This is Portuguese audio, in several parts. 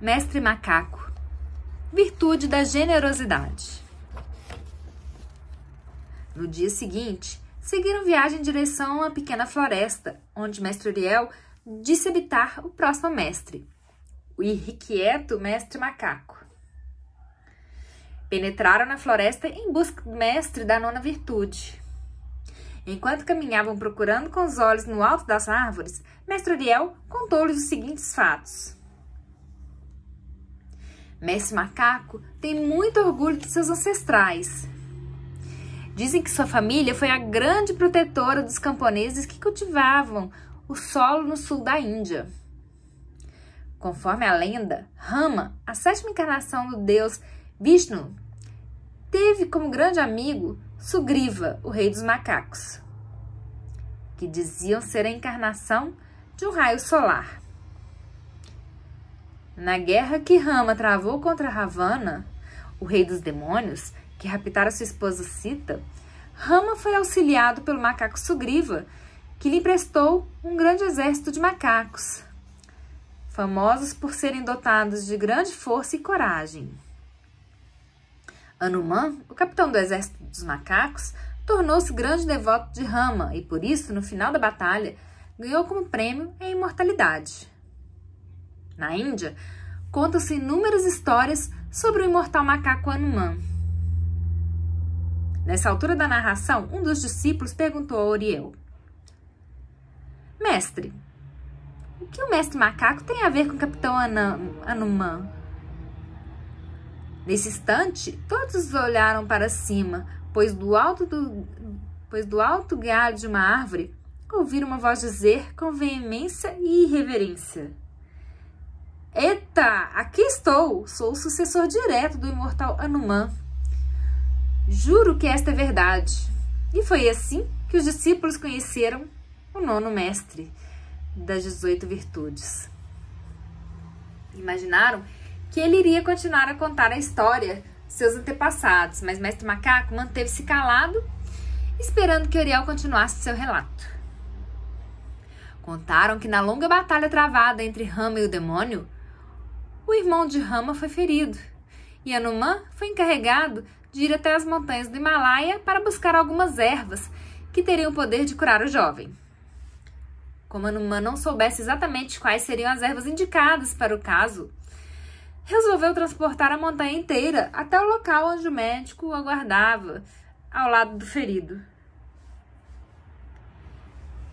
Mestre Macaco, virtude da generosidade. No dia seguinte, seguiram viagem em direção a uma pequena floresta, onde Mestre Uriel disse habitar o próximo mestre, o irrequieto Mestre Macaco. Penetraram na floresta em busca do mestre da nona virtude. Enquanto caminhavam procurando com os olhos no alto das árvores, Mestre Uriel contou-lhes os seguintes fatos. Mestre Macaco tem muito orgulho de seus ancestrais. Dizem que sua família foi a grande protetora dos camponeses que cultivavam o solo no sul da Índia. Conforme a lenda, Rama, a sétima encarnação do deus Vishnu, teve como grande amigo Sugriva, o rei dos macacos, que diziam ser a encarnação de um raio solar. Na guerra que Rama travou contra Ravana, o rei dos demônios, que raptara sua esposa Sita, Rama foi auxiliado pelo macaco Sugriva, que lhe emprestou um grande exército de macacos, famosos por serem dotados de grande força e coragem. Hanuman, o capitão do exército dos macacos, tornou-se grande devoto de Rama e, por isso, no final da batalha, ganhou como prêmio a imortalidade. Na Índia, contam-se inúmeras histórias sobre o imortal macaco Hanuman. Nessa altura da narração, um dos discípulos perguntou a Uriel: Mestre, o que o mestre macaco tem a ver com o capitão Hanuman? Nesse instante, todos olharam para cima, pois do alto galho de uma árvore, ouviram uma voz dizer com veemência e irreverência: Eita, aqui estou! Sou o sucessor direto do imortal Hanuman. Juro que esta é verdade. E foi assim que os discípulos conheceram o nono mestre das 18 virtudes. Imaginaram que ele iria continuar a contar a história de seus antepassados, mas Mestre Macaco manteve-se calado, esperando que Uriel continuasse seu relato. Contaram que na longa batalha travada entre Rama e o demônio, o irmão de Rama foi ferido, e Hanuman foi encarregado de ir até as montanhas do Himalaia para buscar algumas ervas que teriam o poder de curar o jovem. Como Hanuman não soubesse exatamente quais seriam as ervas indicadas para o caso, resolveu transportar a montanha inteira até o local onde o médico o aguardava, ao lado do ferido.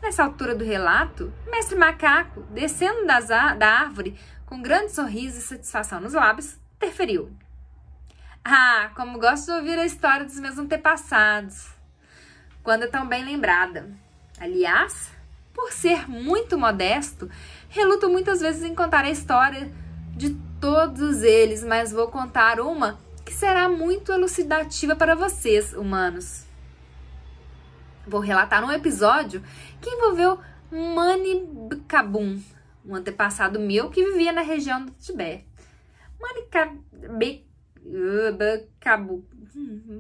Nessa altura do relato, Mestre Macaco, descendo da árvore, com grande sorriso e satisfação nos lábios, interferiu. Ah, como gosto de ouvir a história dos meus antepassados, quando é tão bem lembrada. Aliás, por ser muito modesto, reluto muitas vezes em contar a história de todos eles, mas vou contar uma que será muito elucidativa para vocês, humanos. Vou relatar um episódio que envolveu Mani Bacabum, um antepassado meu que vivia na região do Tibete. Mani Bacabum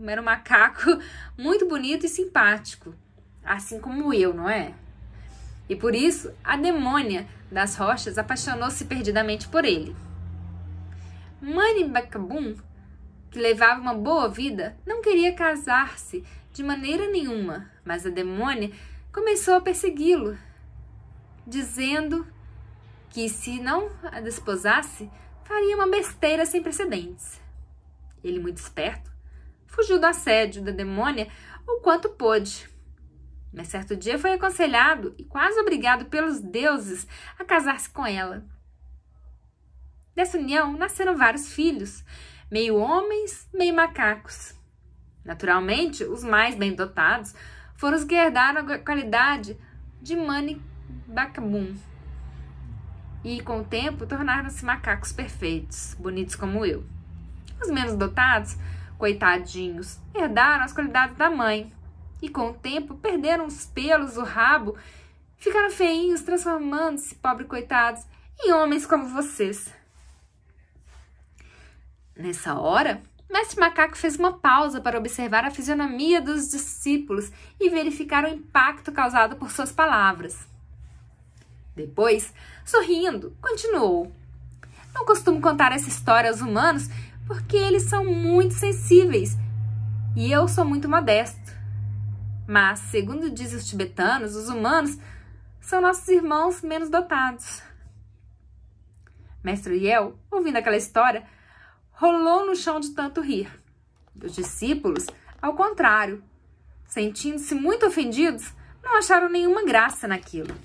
era um macaco muito bonito e simpático, assim como eu, não é? E por isso, a demônia das rochas apaixonou-se perdidamente por ele. Mani Bacabum, que levava uma boa vida, não queria casar-se de maneira nenhuma, mas a demônia começou a persegui-lo, dizendo que se não a desposasse, faria uma besteira sem precedentes. Ele, muito esperto, fugiu do assédio da demônia o quanto pôde. Mas certo dia foi aconselhado e quase obrigado pelos deuses a casar-se com ela. Dessa união nasceram vários filhos, meio homens, meio macacos. Naturalmente, os mais bem dotados foram os que herdaram a qualidade de Mani Bacabum e, com o tempo, tornaram-se macacos perfeitos, bonitos como eu. Os menos dotados, coitadinhos, herdaram as qualidades da mãe e, com o tempo, perderam os pelos, o rabo, ficaram feinhos, transformando-se, pobres coitados, em homens como vocês. Nessa hora, Mestre Macaco fez uma pausa para observar a fisionomia dos discípulos e verificar o impacto causado por suas palavras. Depois, sorrindo, continuou. Não costumo contar essa história aos humanos porque eles são muito sensíveis e eu sou muito modesto. Mas, segundo dizem os tibetanos, os humanos são nossos irmãos menos dotados. Mestre Uriel, ouvindo aquela história, rolou no chão de tanto rir. Os discípulos, ao contrário, sentindo-se muito ofendidos, não acharam nenhuma graça naquilo.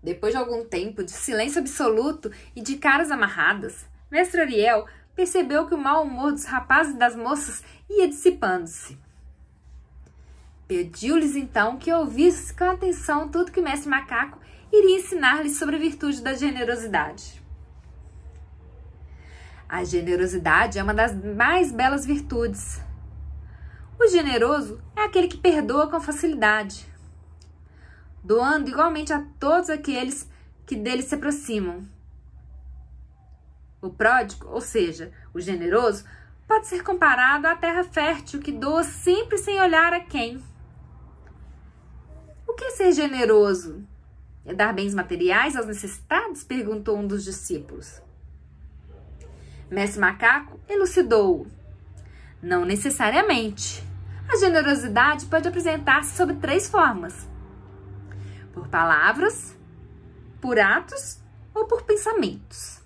Depois de algum tempo de silêncio absoluto e de caras amarradas, Mestre Uriel percebeu que o mau humor dos rapazes e das moças ia dissipando-se. Pediu-lhes então que ouvissem com atenção tudo que o Mestre Macaco iria ensinar-lhes sobre a virtude da generosidade. A generosidade é uma das mais belas virtudes. O generoso é aquele que perdoa com facilidade, doando igualmente a todos aqueles que dele se aproximam. O pródigo, ou seja, o generoso, pode ser comparado à terra fértil que doa sempre sem olhar a quem. O que é ser generoso? É dar bens materiais aos necessitados? Perguntou um dos discípulos. Mestre Macaco elucidou-o. Não necessariamente. A generosidade pode apresentar-se sob 3 formas: por palavras, por atos ou por pensamentos.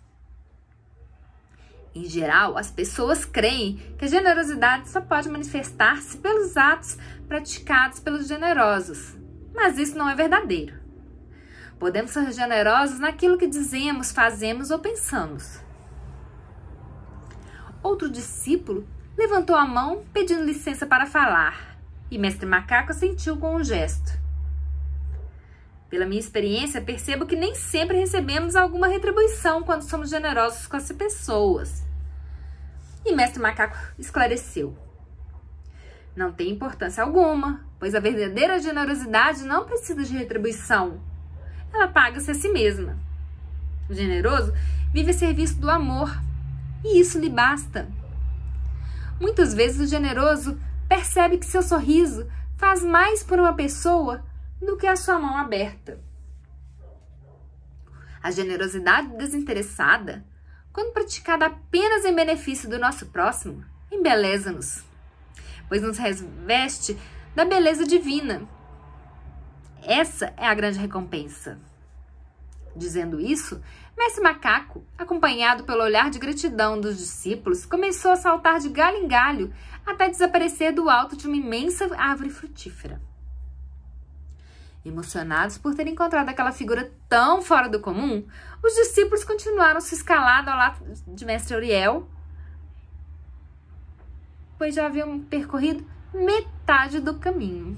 Em geral, as pessoas creem que a generosidade só pode manifestar-se pelos atos praticados pelos generosos, mas isso não é verdadeiro. Podemos ser generosos naquilo que dizemos, fazemos ou pensamos. Outro discípulo levantou a mão pedindo licença para falar, e Mestre Macaco assentiu com um gesto. Pela minha experiência, percebo que nem sempre recebemos alguma retribuição quando somos generosos com as pessoas. E Mestre Macaco esclareceu. Não tem importância alguma, pois a verdadeira generosidade não precisa de retribuição. Ela paga-se a si mesma. O generoso vive a serviço do amor, e isso lhe basta. Muitas vezes o generoso percebe que seu sorriso faz mais por uma pessoa do que a sua mão aberta. A generosidade desinteressada, quando praticada apenas em benefício do nosso próximo, embeleza-nos, pois nos reveste da beleza divina. Essa é a grande recompensa. Dizendo isso, Mestre Macaco, acompanhado pelo olhar de gratidão dos discípulos, começou a saltar de galho em galho até desaparecer do alto de uma imensa árvore frutífera. Emocionados por terem encontrado aquela figura tão fora do comum, os discípulos continuaram sua escalada ao lado de Mestre Uriel, pois já haviam percorrido metade do caminho.